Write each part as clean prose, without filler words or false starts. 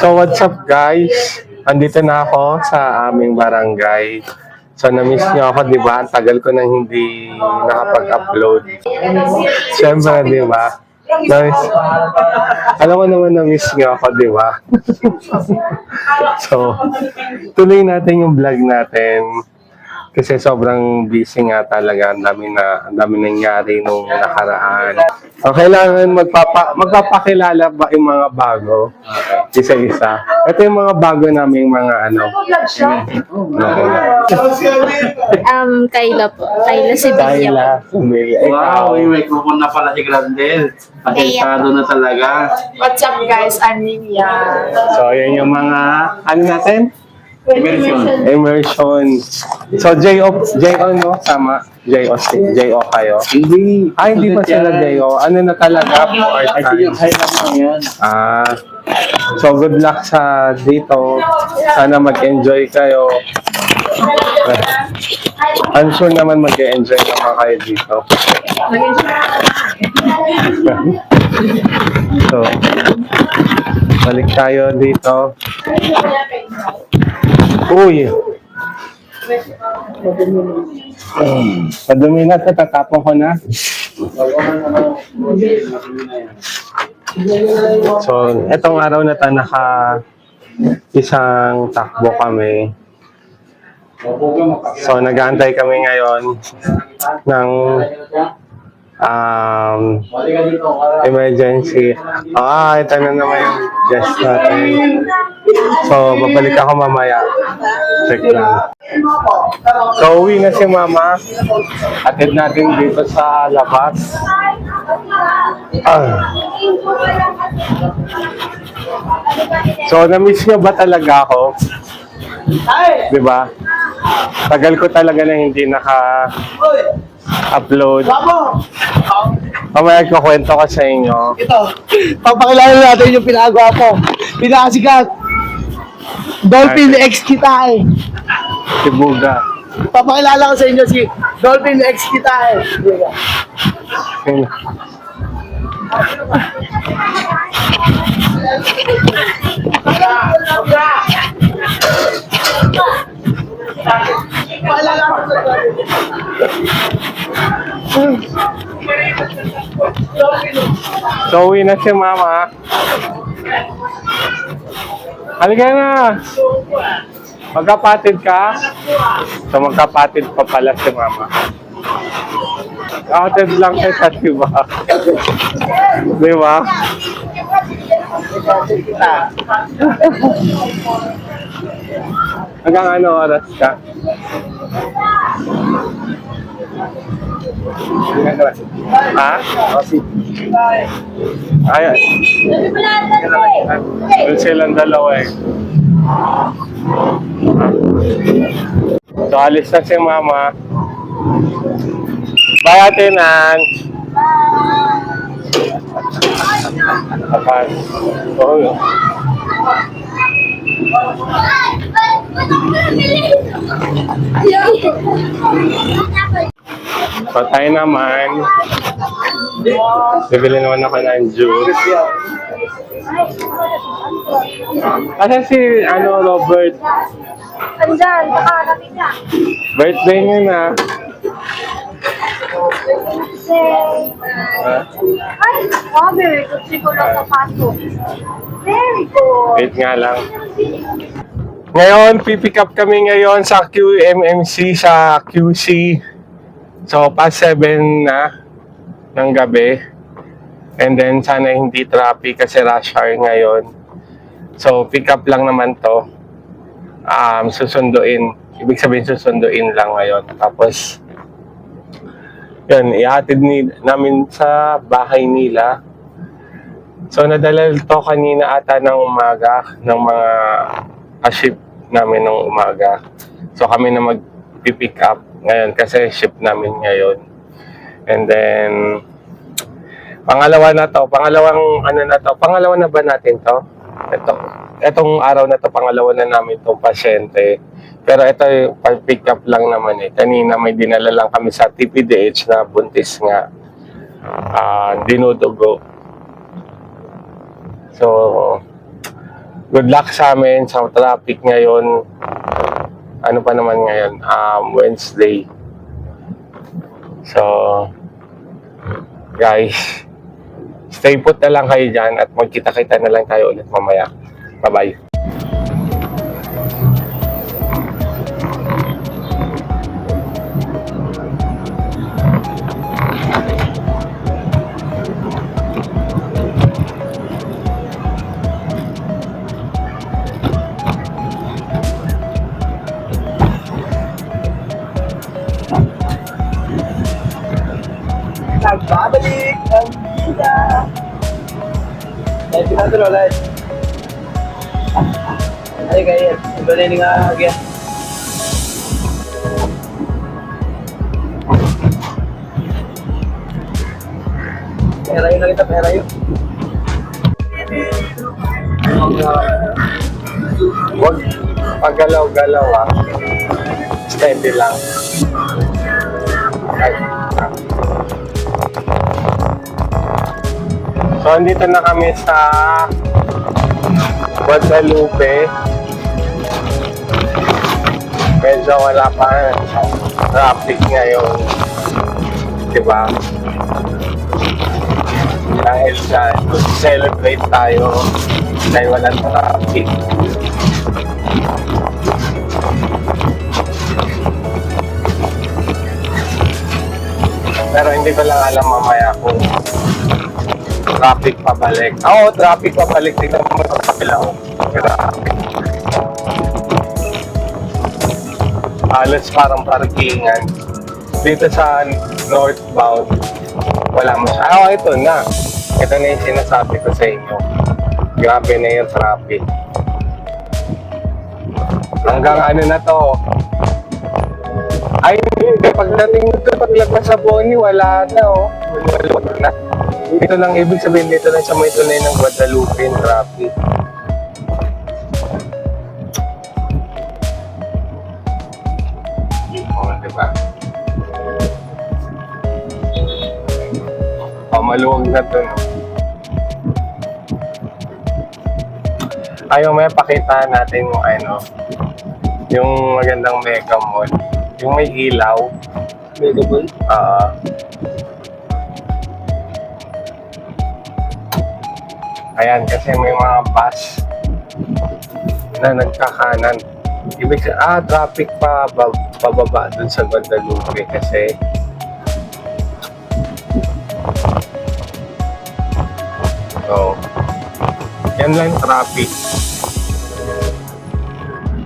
So what's up guys? Andito na ako sa aming barangay. So na-miss niyo ako, di ba? Ang tagal ko nang hindi nakapag-upload. Siyempre, di ba? Nice. Alam mo naman na-miss niyo ako, di ba? So, tuloy natin yung vlog natin. Kasi sobrang busy nga talaga. Ang dami nangyari nung nakaraan. So, kailangan magpapakilala ba yung mga bago? Isa-isa. Ito yung mga bago naming mga ano. Kayla po. Kayla Sevilla. Kayla, Sevilla. Wow, may microphone na pala si Grandel. Pasensado na talaga. What's up guys? I'm Nivia. So, yun yung mga, ano natin? Immersion. Immersion. So, J.O. no? Sama? J.O. kayo? Hindi. Hindi pa sila J.O. Ano na talaga? Ay, yung high lang mo yan. So, good luck sa dito. Sana mag-enjoy kayo. I'm sure naman mag-enjoy naman kayo dito. So, balik tayo dito. Uy! Madumi na ito, tatapon ko na. So, etong araw na ito, isang takbo kami. So, nag-aantay kami ngayon ng emergency. Ito na naman yung guest natin. So, babalik ako mamaya. Check lang. So, uwi na si Mama. Atid natin dito sa labas. So, na-miss nyo ba talaga ako? Diba? Tagal ko talaga na hindi naka-upload. Mamaya kukwento ko sa inyo. Ito, papakilala natin yung pinagawa ko. Pinakasikat. Dolphin X kita eh. Si Buga. Papakilala ko sa inyo si Dolphin X kita eh. Sino? So, uwi na si Mama. Halika na. Magkapatid ka? So, magkapatid pa pala si Mama. Kapatid lang kita, diba? Diba? Hanggang ano oras ka? Ha? Ay, doon silang dalawa eh. So, alis na si Mama. Bye, Ate Nan. Kapas. Oh. So, tayo naman. Bibili naman ako ng juice. Kasi si, Robert. Andyan, nakarami na. Birthday niya na. Ay, very good. Siguro papasok. Very good. Wait nga lang. Ngayon, pipick up kami ngayon sa QMMC sa QC. So, past 7 na ng gabi. And then, sana hindi traffic kasi rush hour ngayon. So, pick up lang naman to. Susunduin. Ibig sabihin, susunduin lang ngayon. Tapos, yun, ihatid namin sa bahay nila. So, nadala to kanina ata ng umaga, ng mga ship namin ng umaga. So, kami na mag-pick up ngayon kasi ship namin ngayon. And then, pangalawa na ba natin to? Etong araw na to, pangalawa na namin itong pasyente. Pero ito yung pick up lang naman eh. Kanina may dinala lang kami sa TPDH na buntis nga. Dinudugo. So, good luck sa amin sa traffic ngayon. Ano pa naman ngayon? Wednesday. So, guys, stay put na lang kayo dyan at magkita-kita na lang tayo ulit mamaya. Bye-bye. Nagbabalik ang bida. Dahil pinatuloy ulit. Ay, kaya. Iba na yung nga again. Perayo na kita, perayo. Huwag pagalaw-galaw ah. Steady lang. Ay. So, andito na kami sa Guadalupe. Medyo wala pa traffic ngayon. Diba? Dahil celebrate tayo dahil walang traffic. Pero hindi ko lang alam mamaya kung traffic pabalik. Oo, traffic pabalik. Tingnan mo sa kapila ko. Grabe. Halos parang parkingan. Dito sa northbound, wala mo siya. Ah, ito na. Ito na yung sinasabi ko sa inyo. Grabe na yung traffic. Hanggang ano na to. Ay, hindi. Pagdating nito, paglagpas sa Boni, wala na, oh. Wala na. Dito lang, ibig sabihin dito lang sa may tunay ng Guadalupe yung traffic. Oo, diba? Maluwag na to, no? Ayaw, may pakita natin yung ano, yung magandang Mega Mall. Yung may ilaw. Mega Mall? Ayan, kasi may mga bus na nagkakanan. Ibig sabihin, traffic pa pababa dun sa Guadalupe kasi so, yan lang traffic.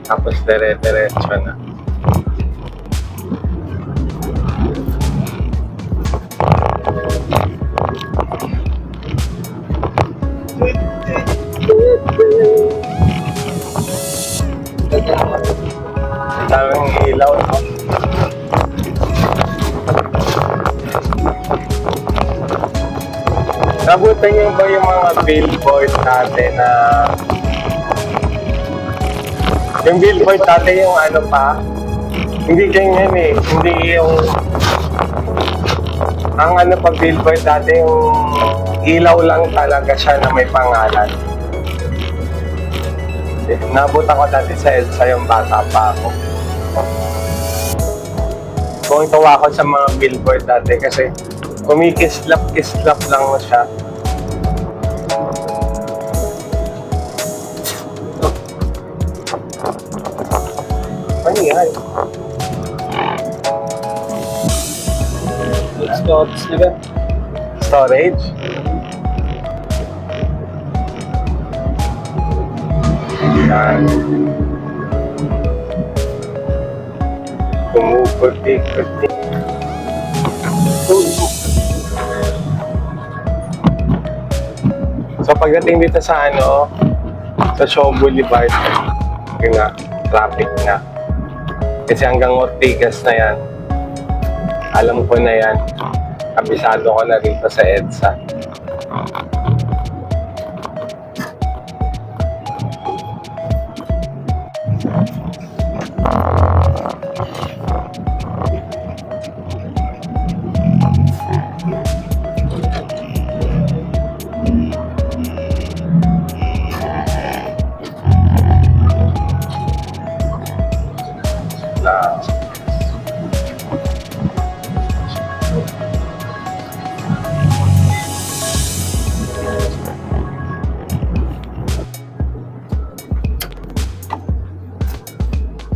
Tapos dire-diretso na. Daming ilaw, no? Nabutan niyo ba yung mga billboard natin na yung billboard natin yung ano pa? Hindi ganyan eh. Hindi yung ang ano pa billboard natin yung ilaw lang talaga siya na may pangalan. Nabutan ko dati sa EDSA yung bata pa ako. Kung tawa ko sa mga billboard dati kasi kumikislap-kislap lang mo siya. Ano yan? Storage na ba? Storage? Yan. Kumuputi-puti. So pagdating dito sa ano, sa Shaw Boulevard, yun nga, traffic na. Kasi hanggang Ortigas na yan. Alam ko na yan. Kabisado ko na rito sa EDSA.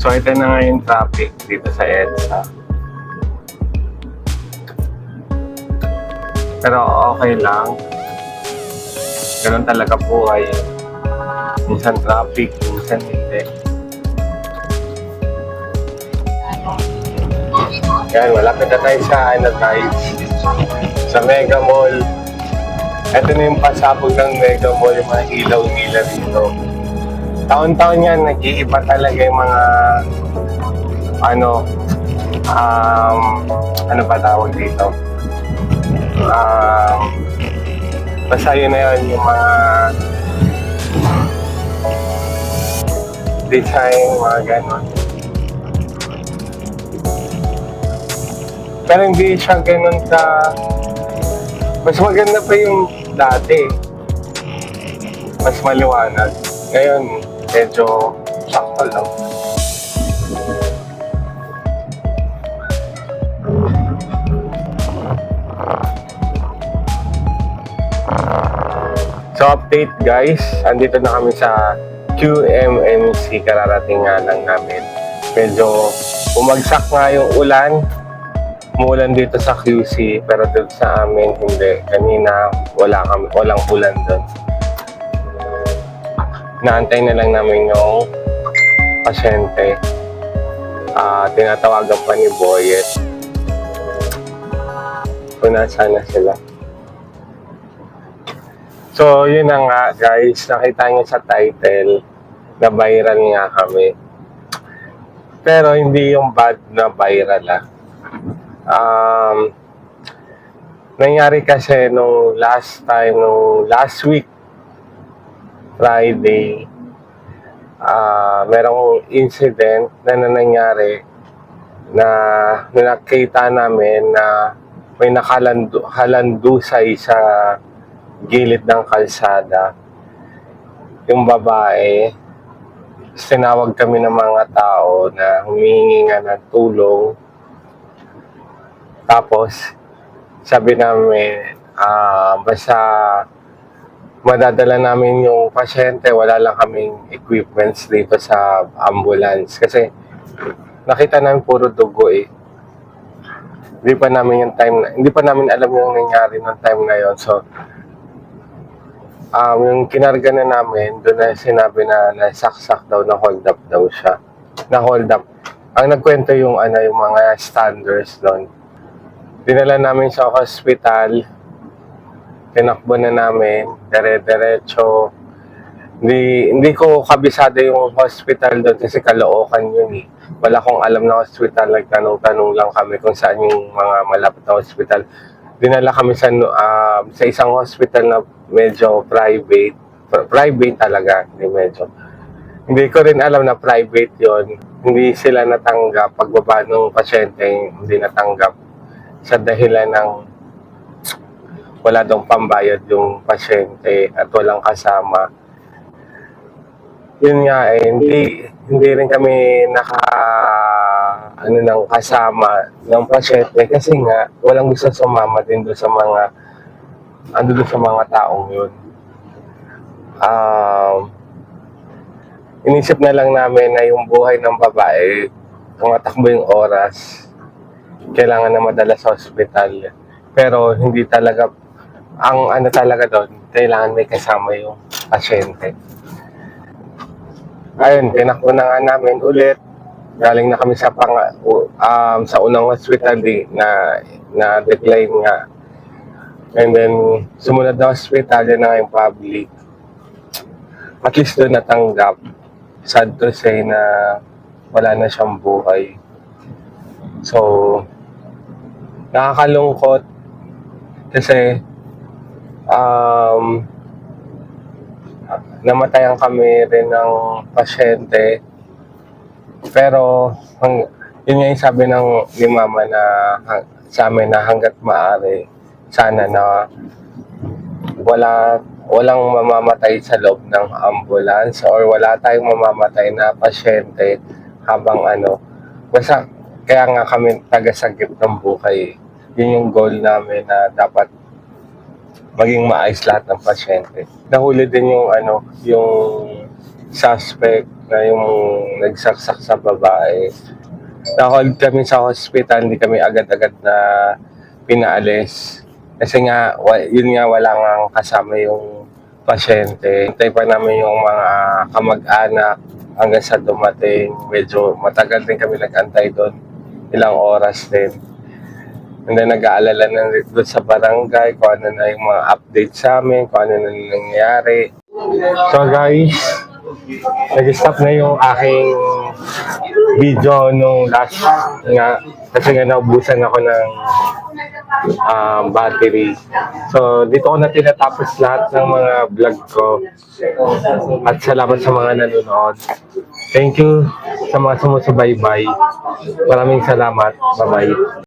So ito na nga yung traffic dito sa EDSA. Pero okay lang. Ganun talaga buhay. Minsan traffic, minsan hindi. Yan, malapit na tayo sa guys. Sa Mega Mall. Ito na yung pasabog ng Mega Mall, yung mga ilaw-ilaw dito. Taon-taon yan, nag-iiba talaga yung mga ano ba tawag dito? Basta yun na yun, yung mga design, mga ganon. Pero hindi siya ganon mas maganda pa yung dati. Mas maliwanag. Ngayon, medyo sakto lang. So update guys, andito na kami sa QMMC, kararating nga lang namin. Medyo bumagsak nga yung ulan. Umulan dito sa QC, pero dito sa amin hindi. Kanina walang ulan doon. Naantay na lang namin yung pasyente. Tinatawagan pa ni Boyet. Kung nasaan na sila. So, yun na nga guys. Nakita niyo sa title na viral nga kami. Pero hindi yung bad na viral nangyari kasi nung last week Friday, merong incident na nangyari na nakita namin na may nakahalandusay sa gilid ng kalsada. Yung babae, tinawag kami ng mga tao na humihingi nga ng tulong. Tapos, sabi namin, basta madadala namin yung pasyente, wala lang kaming equipments dito sa ambulance. Kasi, nakita namin puro dugo eh. Hindi pa namin alam yung nangyari ng time na yun. So, yung kinarga na namin, doon na sinabi na nasaksak daw, na hold up daw siya. Na hold up. Ang nagkwento yung mga standards doon. Dinala namin sa hospital, tinakbo na namin, dire-diretso. Hindi ko kabisado yung hospital doon kasi Caloocan yun eh. Wala akong alam na hospital, nagtanong-tanong lang kami kung saan yung mga malapit na hospital. Dinala kami sa isang hospital na medyo private talaga, Hindi ko rin alam na private yon. Hindi sila natanggap, pagbaba ng pasyente, hindi natanggap. Sa dahilan ng wala daw pambayad yung pasyente at walang kasama. Yun nga hindi rin kami ng kasama ng pasyente kasi nga walang gusto sumama din doon sa mga taong yun. Inisip na lang namin na yung buhay ng babae, tumatakbo yung oras, kailangan na madala sa hospital. Pero hindi talaga, ang talaga doon, kailangan may kasama yung pasyente. Ayun, tinakbo na nga namin ulit. Galing na kami sa unang hospital na decline nga. And then, sumunod na hospital, yun na yung public. At least doon natanggap. Sad to say na wala na siyang buhay. So, nakakalungkot kasi namatayan kami rin ng pasyente. Pero yun nga yung sabi ni mama na sa amin na hanggat maaari sana na walang mamamatay sa loob ng ambulance or wala tayong mamamatay na pasyente habang basta kaya nga kami tagasagip ng buhay. Yun yung goal namin na dapat maging maayos lahat ng pasyente. Nahuli din yung suspect na yung nagsaksak sa babae. Na-hold kami sa hospital, hindi kami agad-agad na pinaalis. Kasi nga, yun nga, wala nga kasama yung pasyente. Hintay pa namin yung mga kamag-anak hanggang sa dumating. Medyo matagal din kami nag-antay doon. Ilang oras din. And then nag-aalala na doon sa barangay kung ano na yung mga update sa amin, kung ano na nangyayari. So guys, nag-stop na yung aking video nung last nga. Kasi nga naubusan ako ng battery. So, dito ko na tinatapos lahat ng mga vlog ko. At salamat sa mga nanonood. Thank you sa mga sumusubaybay. Maraming salamat. Bye-bye.